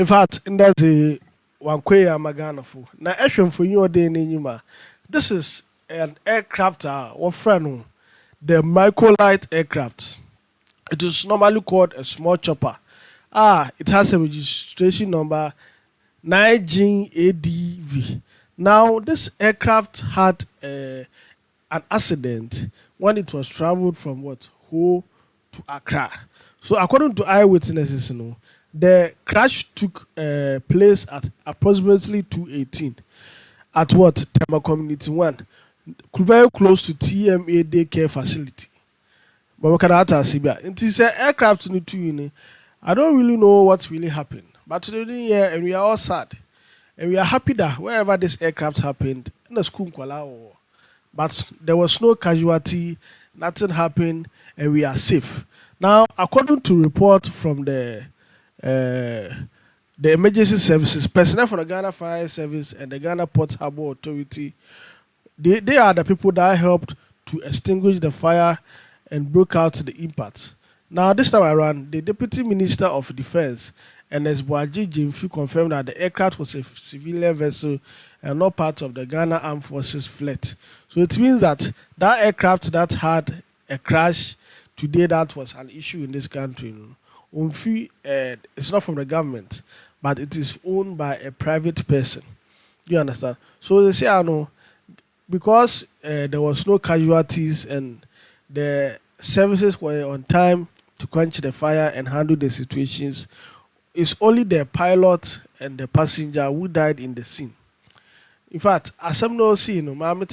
In fact, in that one quay Magana for now, action for your day in this is an aircraft, or friend, the microlight aircraft. It is normally called a small chopper. It has a registration number 9GADV. Now, this aircraft had an accident when it was traveled from what? Ho to Accra. So, according to eyewitnesses, the crash took place at approximately 2:18 at what? Tema Community 1, very close to TMA daycare facility. But we cannot it is an aircraft in the I don't really know what really happened. But today here, and we are all sad. And we are happy that wherever this aircraft happened, in the school, but there was no casualty, nothing happened, and we are safe. Now, according to report from the emergency services, personnel from the Ghana Fire Service and the Ghana Port Harbour Authority, they are the people that helped to extinguish the fire and broke out the impact. Now, this time around, the Deputy Minister of Defense, Ernest Boaji Jimfi, confirmed that the aircraft was a civilian vessel and not part of the Ghana Armed Forces fleet. So it means that that aircraft that had a crash today, that was an issue in this country. It's not from the government, but it is owned by a private person. Do you understand? So they say, I know, because there was no casualties and the services were on time to quench the fire and handle the situations, it's only the pilot and the passenger who died in the scene. In fact, as I'm not seeing, I've not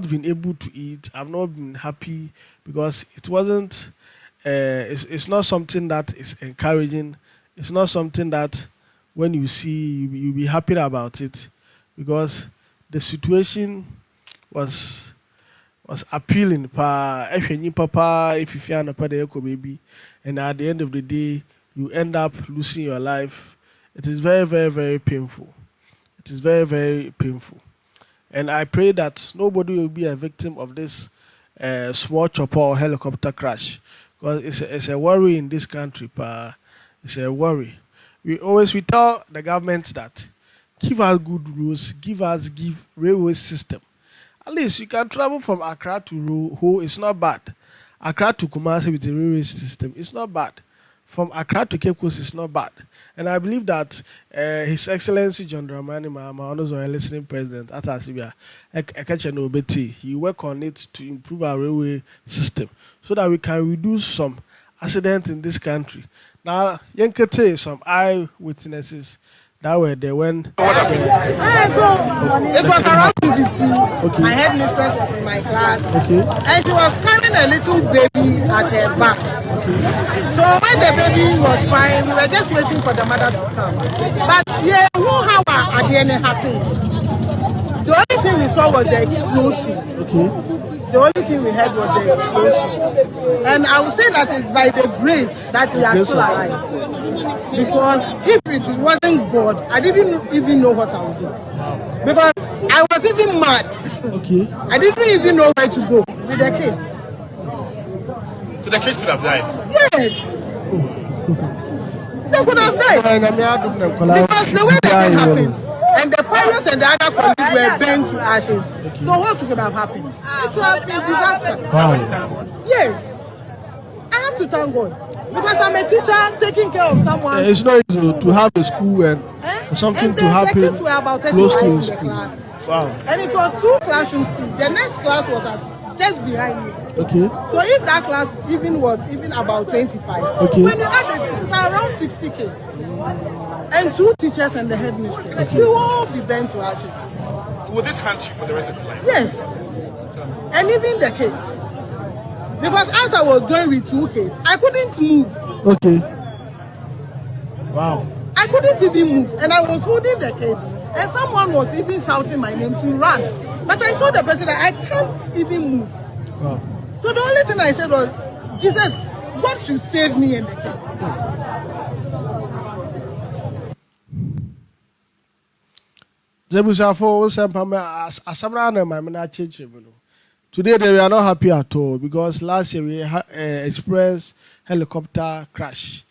been able to eat. I've not been happy because it wasn't. It's not something that is encouraging. It's not something that when you see you'll be happy about it, because the situation was appealing. If you are baby, and at the end of the day you end up losing your life. It is very, very, very painful. It is very, very painful. And I pray that nobody will be a victim of this small chopper or helicopter crash, because it's a worry in this country. It's a worry. We tell the government that give us good roads, give railway system. At least you can travel from Accra to Ho. It's not bad. Accra to Kumasi with the railway system, it's not bad. From Accra to Cape Coast, it's not bad. And I believe that His Excellency John Dramani Mahama, also a listening president, at Asibia, he work on it to improve our railway system so that we can reduce some accidents in this country. Now, Yankete, some eyewitnesses that were there when. It was around 2:15. Okay. My headmistress was in my class. Okay. And she was carrying a little baby at her back. Okay. So when the baby was crying, we were just waiting for the mother to come. But yeah, how at the end happened. The only thing we saw was the explosion. Okay. The only thing we heard was the explosion. And I would say that it's by the grace that we are still alive. Because if it wasn't God, I didn't even know what I would do. Because I was even mad. Okay. I didn't even know where to go with the kids. So the kids should have died? Yes. They could have died. Because the way that happened, and the pilots and the other colleagues were burnt to ashes. Okay. So what could have happened? It would have been a disaster. Wow. Yes. I have to thank God. Because I'm a teacher taking care of someone. It's not easy to have a school and something to happen close to your school. Wow. And it was 2 classrooms too. The next class was just behind me. Okay. So if that class was about 25, okay, when you add it, it's around 60 kids. And 2 teachers and the headmistress. Okay. We will all be burnt to ashes. Will this haunt you for the rest of your life? Yes. And even the kids. Because as I was going with 2 kids, I couldn't move. Okay. Wow. I couldn't even move. And I was holding the kids. And someone was even shouting my name to run. But I told the person that I can't even move. Wow. So the only thing I said was, Jesus, God should save me and the kids. Today they were not happy at all because last year we experienced helicopter crash.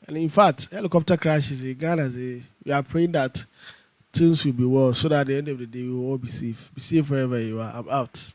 And in fact, helicopter crashes in Ghana, we are praying that things will be well so that at the end of the day we will all be safe. Be safe wherever you are. I'm out.